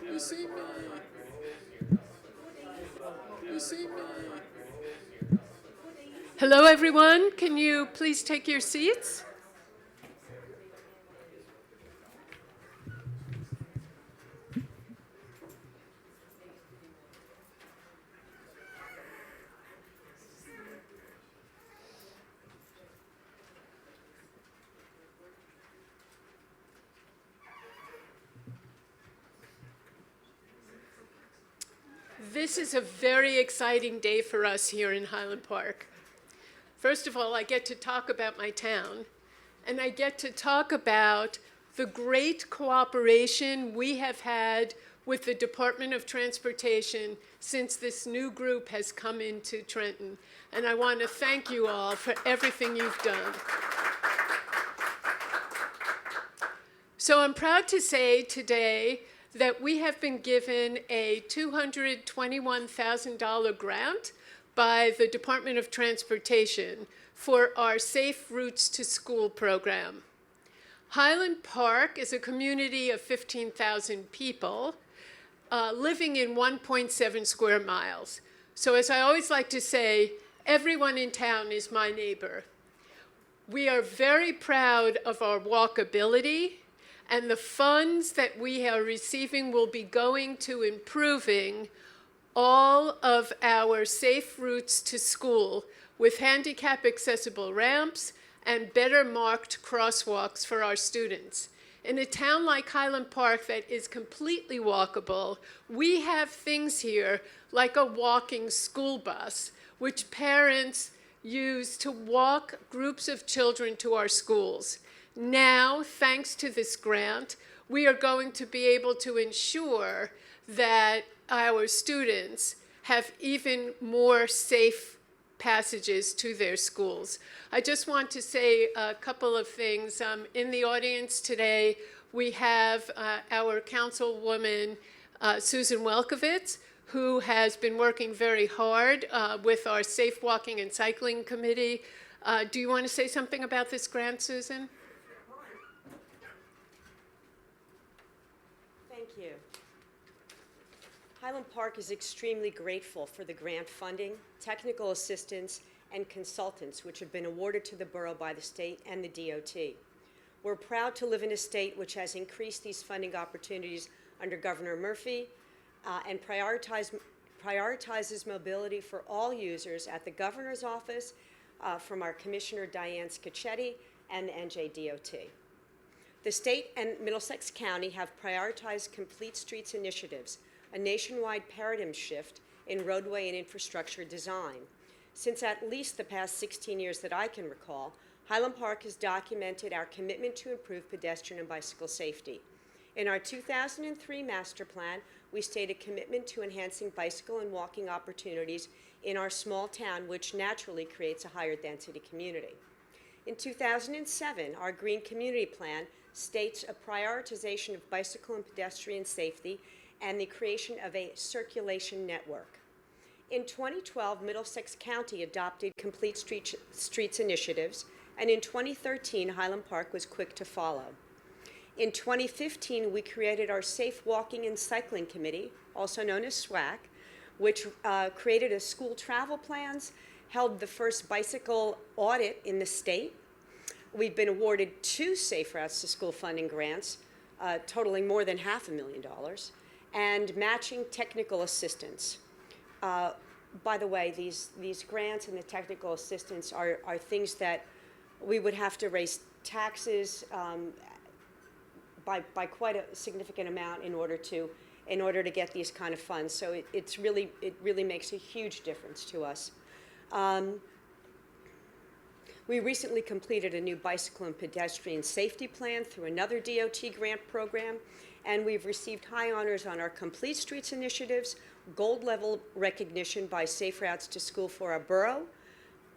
You see me? You see me? Hello, everyone. Can you please take your seats? This is a very exciting day for us here in Highland Park. First of all, I get to talk about my town, and I get to talk about the great cooperation we have had with the Department of Transportation since this new group has come into Trenton. And I want to thank you all for everything you've done. So I'm proud to say today that we have been given a $221,000 grant by the Department of Transportation for our Safe Routes to School program. Highland Park is a community of 15,000 people living in 1.7 square miles. So as I always like to say, everyone in town is my neighbor. We are very proud of our walkability, and the funds that we are receiving will be going to improving all of our safe routes to school with handicap accessible ramps and better marked crosswalks for our students. In a town like Highland Park that is completely walkable, we have things here like a walking school bus, which parents use to walk groups of children to our schools. Now, thanks to this grant, we are going to be able to ensure that our students have even more safe passages to their schools. I just want to say a couple of things. In the audience today, we have our councilwoman, Susan Welkowitz, who has been working very hard with our Safe Walking and Cycling Committee. Do you want to say something about this grant, Susan? Thank you. Highland Park is extremely grateful for the grant funding, technical assistance, and consultants which have been awarded to the borough by the state and the DOT. We're proud to live in a state which has increased these funding opportunities under Governor Murphy and prioritizes mobility for all users at the governor's office from our Commissioner Diane Scacchetti and the NJDOT. The state and Middlesex County have prioritized Complete Streets initiatives, a nationwide paradigm shift in roadway and infrastructure design. Since at least the past 16 years that I can recall, Highland Park has documented our commitment to improve pedestrian and bicycle safety. In our 2003 master plan, we stated a commitment to enhancing bicycle and walking opportunities in our small town, which naturally creates a higher density community. In 2007, our Green Community Plan states a prioritization of bicycle and pedestrian safety and the creation of a circulation network. In 2012, Middlesex County adopted Complete Streets initiatives, and in 2013, Highland Park was quick to follow. In 2015, we created our Safe Walking and Cycling Committee, also known as SWAC, which created a school travel plans, held the first bicycle audit in the state. We've been awarded 2 Safe Routes to School funding grants, totaling more than $500,000, and matching technical assistance. By the way, these grants and the technical assistance are things that we would have to raise taxes by quite a significant amount in order to get these kind of funds. So it really makes a huge difference to us. We recently completed a new bicycle and pedestrian safety plan through another DOT grant program, and we've received high honors on our Complete Streets initiatives, gold level recognition by Safe Routes to School for our borough,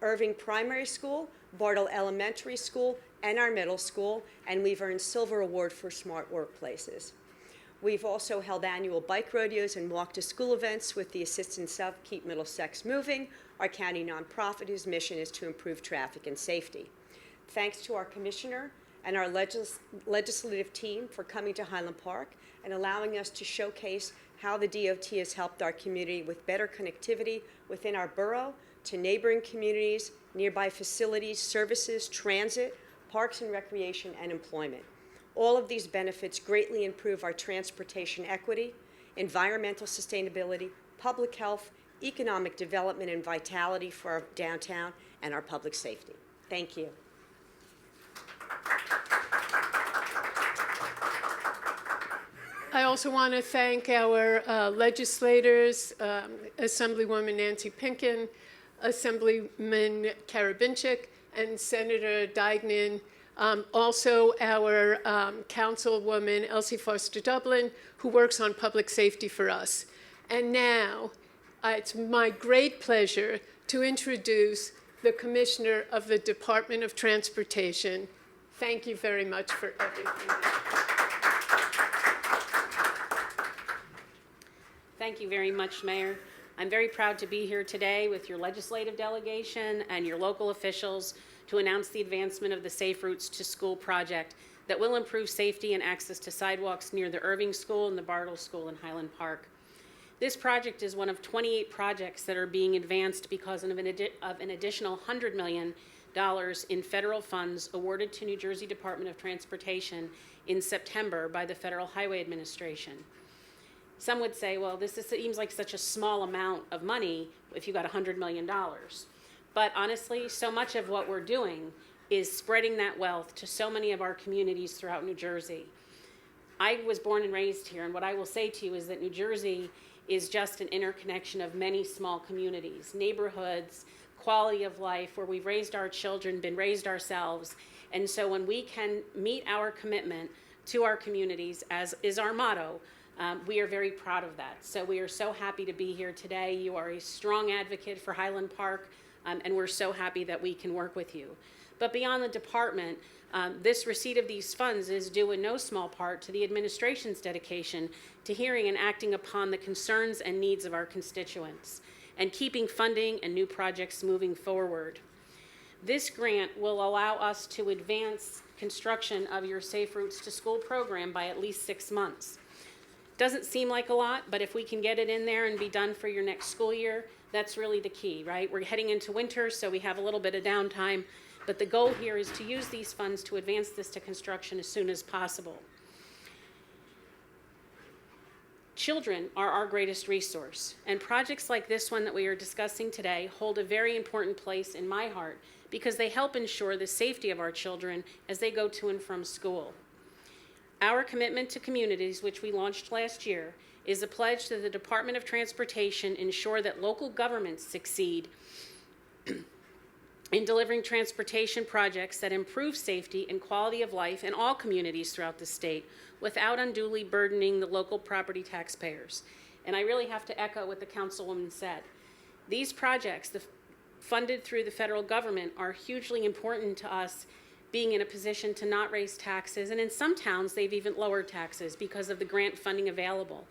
Irving Primary School, Bartle Elementary School, and our middle school, and we've earned Silver Award for Smart Workplaces. We've also held annual bike rodeos and walk to school events with the assistance of Keep Middlesex Moving, our county nonprofit whose mission is to improve traffic and safety. Thanks to our commissioner and our legislative team for coming to Highland Park and allowing us to showcase how the DOT has helped our community with better connectivity within our borough to neighboring communities, nearby facilities, services, transit, parks and recreation, and employment. All of these benefits greatly improve our transportation equity, environmental sustainability, public health, economic development and vitality for our downtown, and our public safety. Thank you. I also want to thank our legislators, Assemblywoman Nancy Pinkin, Assemblyman Karabinchik, and Senator Deignan. Also our Councilwoman Elsie Foster Dublin, who works on public safety for us. And now, it's my great pleasure to introduce the Commissioner of the Department of Transportation. Thank you very much for everything. Thank you very much, Mayor. I'm very proud to be here today with your legislative delegation and your local officials to announce the advancement of the Safe Routes to School project that will improve safety and access to sidewalks near the Irving School and the Bartle School in Highland Park. This project is one of 28 projects that are being advanced because of an additional $100 million in federal funds awarded to New Jersey Department of Transportation in September by the Federal Highway Administration. Some would say, well, this seems like such a small amount of money if you got $100 million. But honestly, so much of what we're doing is spreading that wealth to so many of our communities throughout New Jersey. I was born and raised here, and what I will say to you is that New Jersey is just an interconnection of many small communities, neighborhoods, quality of life, where we've raised our children, been raised ourselves. And so when we can meet our commitment to our communities, as is our motto, we are very proud of that. So we are so happy to be here today. You are a strong advocate for Highland Park, and we're so happy that we can work with you. But beyond the department, this receipt of these funds is due in no small part to the administration's dedication to hearing and acting upon the concerns and needs of our constituents and keeping funding and new projects moving forward. This grant will allow us to advance construction of your Safe Routes to School program by at least 6 months. Doesn't seem like a lot, but if we can get it in there and be done for your next school year, that's really the key, right? We're heading into winter, so we have a little bit of downtime, but the goal here is to use these funds to advance this to construction as soon as possible. Children are our greatest resource, and projects like this one that we are discussing today hold a very important place in my heart because they help ensure the safety of our children as they go to and from school. Our commitment to communities, which we launched last year, is a pledge that the Department of Transportation ensure that local governments succeed in delivering transportation projects that improve safety and quality of life in all communities throughout the state without unduly burdening the local property taxpayers. And I really have to echo what the councilwoman said. These projects, funded through the federal government, are hugely important to us being in a position to not raise taxes, and in some towns they've even lowered taxes because of the grant funding available.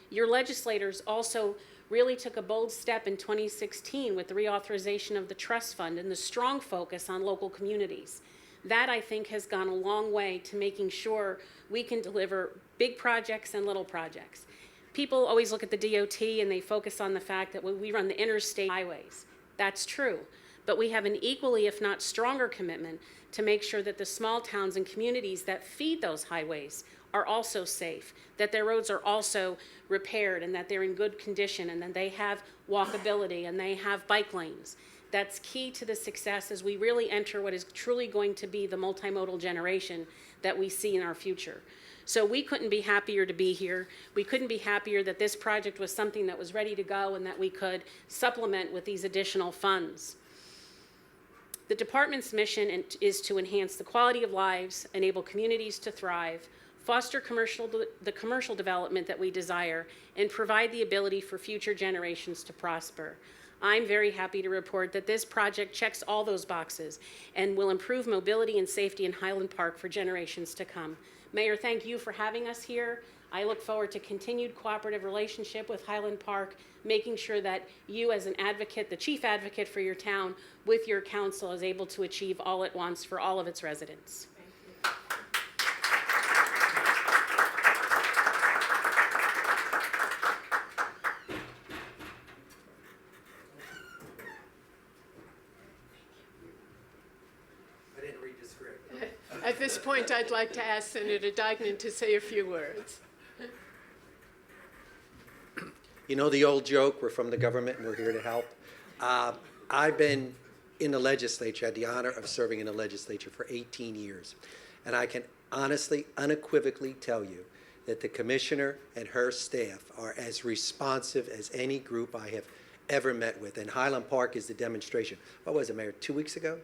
Your legislators also really took a bold step in 2016 with the reauthorization of the trust fund and the strong focus on local communities. That, I think, has gone a long way to making sure we can deliver big projects and little projects. People always look at the DOT and they focus on the fact that we run the interstate highways. That's true, but we have an equally, if not stronger, commitment to make sure that the small towns and communities that feed those highways are also safe, that their roads are also repaired and that they're in good condition and that they have walkability and they have bike lanes. That's key to the success as we really enter what is truly going to be the multimodal generation that we see in our future. So we couldn't be happier to be here. We couldn't be happier that this project was something that was ready to go and that we could supplement with these additional funds. The department's mission is to enhance the quality of lives, enable communities to thrive, foster the commercial development that we desire, and provide the ability for future generations to prosper. I'm very happy to report that this project checks all those boxes and will improve mobility and safety in Highland Park for generations to come. Mayor, thank you for having us here. I look forward to continued cooperative relationship with Highland Park, making sure that you as an advocate, the chief advocate for your town, with your council is able to achieve all it wants for all of its residents. Thank you. this point, I'd like to ask Senator Deignan to say a few words. You know the old joke, we're from the government and we're here to help. I've been in the legislature, had the honor of serving in the legislature for 18 years. And I can honestly, unequivocally tell you that the commissioner and her staff are as responsive as any group I have ever met with. And Highland Park is the demonstration. What was it, Mayor, 2 weeks ago?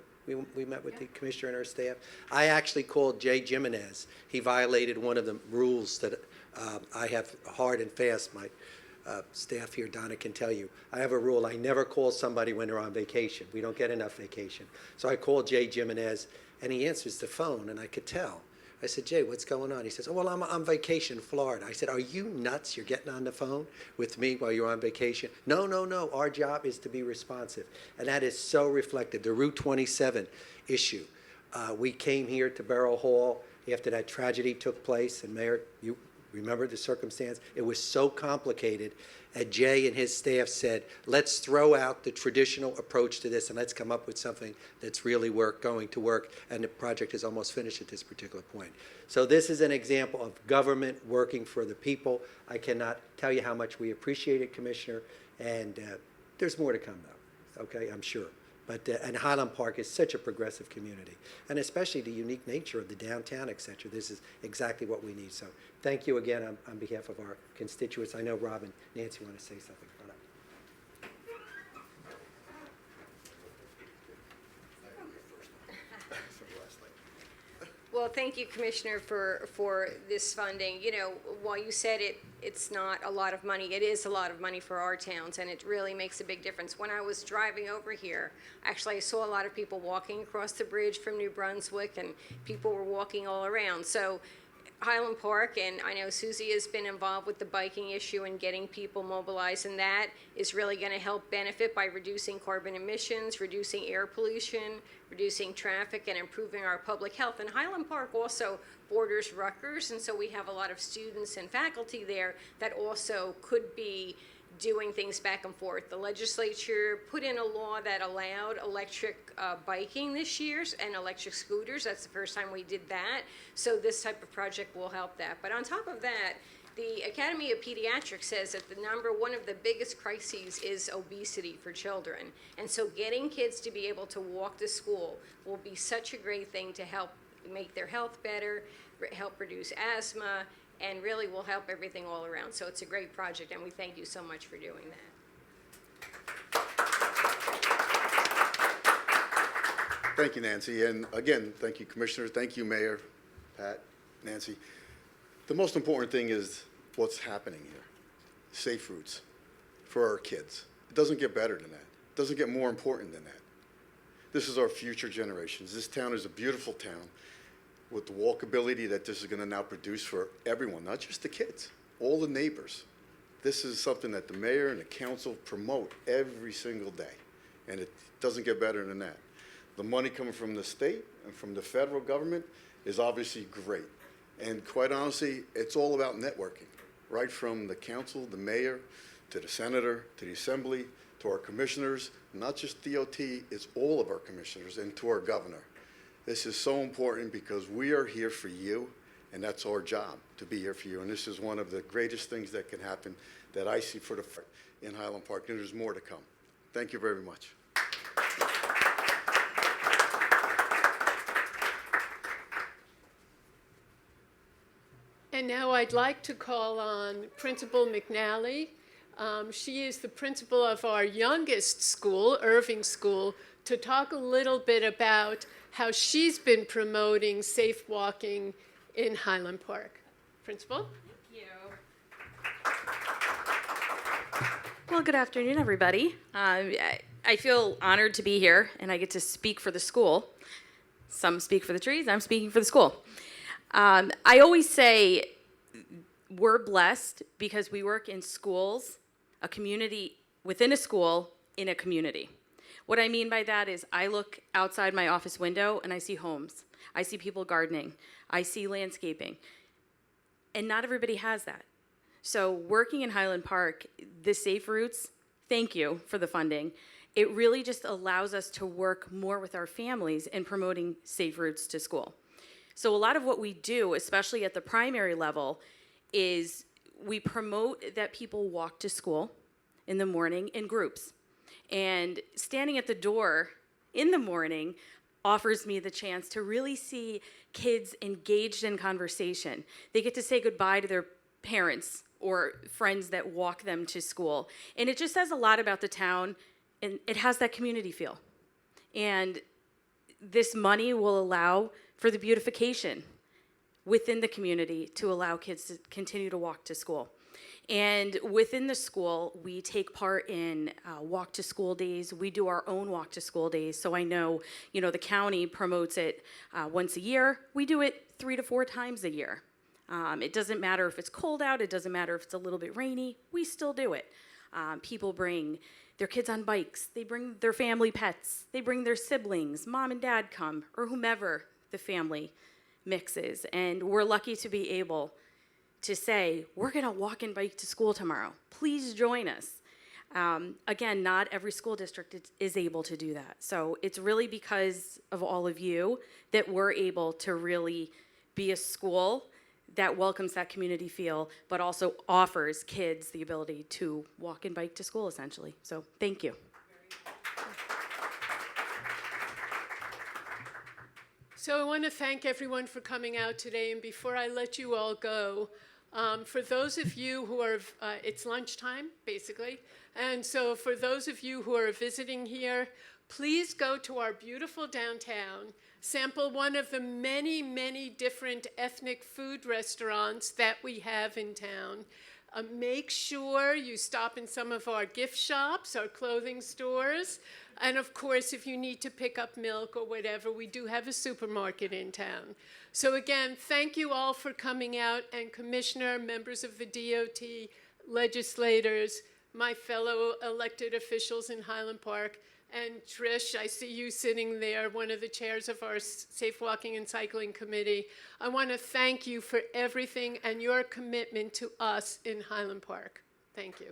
We met with the commissioner and her staff. I actually called Jay Jimenez. He violated one of the rules that I have hard and fast. My staff here, Donna, can tell you. I have a rule. I never call somebody when they're on vacation. We don't get enough vacation. So I called Jay Jimenez, and he answers the phone, and I could tell. I said, Jay, what's going on? He says, oh, well, I'm on vacation in Florida. I said, are you nuts? You're getting on the phone with me while you're on vacation? No, no, no. Our job is to be responsive. And that is so reflective. The Route 27 issue. We came here to Borough Hall after that tragedy took place. And Mayor, you remember the circumstance? It was so complicated. And Jay and his staff said, let's throw out the traditional approach to this and let's come up with something that's really going to work. And the project is almost finished at this particular point. So this is an example of government working for the people. I cannot tell you how much we appreciate it, Commissioner. And there's more to come, though, okay, I'm sure. But and Highland Park is such a progressive community, and especially the unique nature of the downtown, et cetera. This is exactly what we need. So thank you again on behalf of our constituents. I know Rob and Nancy want to say something. Well, thank you, Commissioner, for this funding. You know, while you said it's not a lot of money, it is a lot of money for our towns, and it really makes a big difference. When I was driving over here, actually I saw a lot of people walking across the bridge from New Brunswick, and people were walking all around. So Highland Park, and I know Susie has been involved with the biking issue and getting people mobilized, and that is really going to help benefit by reducing carbon emissions, reducing air pollution, reducing traffic, and improving our public health. And Highland Park also borders Rutgers, and so we have a lot of students and faculty there that also could be doing things back and forth. The legislature put in a law that allowed electric biking this year and electric scooters. That's the first time we did that. So this type of project will help that. But on top of that, the Academy of Pediatrics says that one of the biggest crises is obesity for children. And so getting kids to be able to walk to school will be such a great thing to help make their health better, help reduce asthma, and really will help everything all around. So it's a great project, and we thank you so much for doing that. Thank you, Nancy. And again, thank you, Commissioner. Thank you, Mayor, Pat, Nancy. The most important thing is what's happening here. Safe routes for our kids. It doesn't get better than that. It doesn't get more important than that. This is our future generations. This town is a beautiful town with the walkability that this is going to now produce for everyone, not just the kids, all the neighbors. This is something that the mayor and the council promote every single day, and it doesn't get better than that. The money coming from the state and from the federal government is obviously great, and quite honestly, it's all about networking, right from the council, the mayor, to the senator, to the assembly, to our commissioners, not just DOT, it's all of our commissioners, and to our governor. This is so important because we are here for you, and that's our job, to be here for you. And this is one of the greatest things that can happen that I see for in Highland Park, and there's more to come. Thank you very much. And now I'd like to call on Principal McNally. She is the principal of our youngest school, Irving School, to talk a little bit about how she's been promoting safe walking in Highland Park. Principal? Thank you. Well, good afternoon, everybody. I feel honored to be here, and I get to speak for the school. Some speak for the trees, I'm speaking for the school. I always say we're blessed because we work in schools, a community within a school, in a community. What I mean by that is I look outside my office window and I see homes. I see people gardening. I see landscaping. And not everybody has that. So working in Highland Park, the Safe Routes, thank you for the funding. It really just allows us to work more with our families in promoting safe routes to school. So a lot of what we do, especially at the primary level, is we promote that people walk to school in the morning in groups. And standing at the door in the morning offers me the chance to really see kids engaged in conversation. They get to say goodbye to their parents or friends that walk them to school. And it just says a lot about the town, and it has that community feel. And this money will allow for the beautification within the community to allow kids to continue to walk to school. And within the school, we take part in walk to school days. We do our own walk to school days. So I know, the county promotes it once a year. We do it 3 to 4 times a year. It doesn't matter if it's cold out. It doesn't matter if it's a little bit rainy. We still do it. People bring their kids on bikes. They bring their family pets. They bring their siblings. Mom and dad come, or whomever the family mixes. And we're lucky to be able to say, we're going to walk and bike to school tomorrow. Please join us. Again, not every school district is able to do that. So it's really because of all of you that we're able to really be a school that welcomes that community feel, but also offers kids the ability to walk and bike to school, essentially. So thank you. So I want to thank everyone for coming out today. And before I let you all go, for those of you who are, it's lunchtime, basically. And so for those of you who are visiting here, please go to our beautiful downtown, sample one of the many, many different ethnic food restaurants that we have in town. Make sure you stop in some of our gift shops, our clothing stores. And of course, if you need to pick up milk or whatever, we do have a supermarket in town. So again, thank you all for coming out, and Commissioner, members of the DOT, legislators, my fellow elected officials in Highland Park, and Trish, I see you sitting there, one of the chairs of our Safe Walking and Cycling Committee. I want to thank you for everything and your commitment to us in Highland Park. Thank you.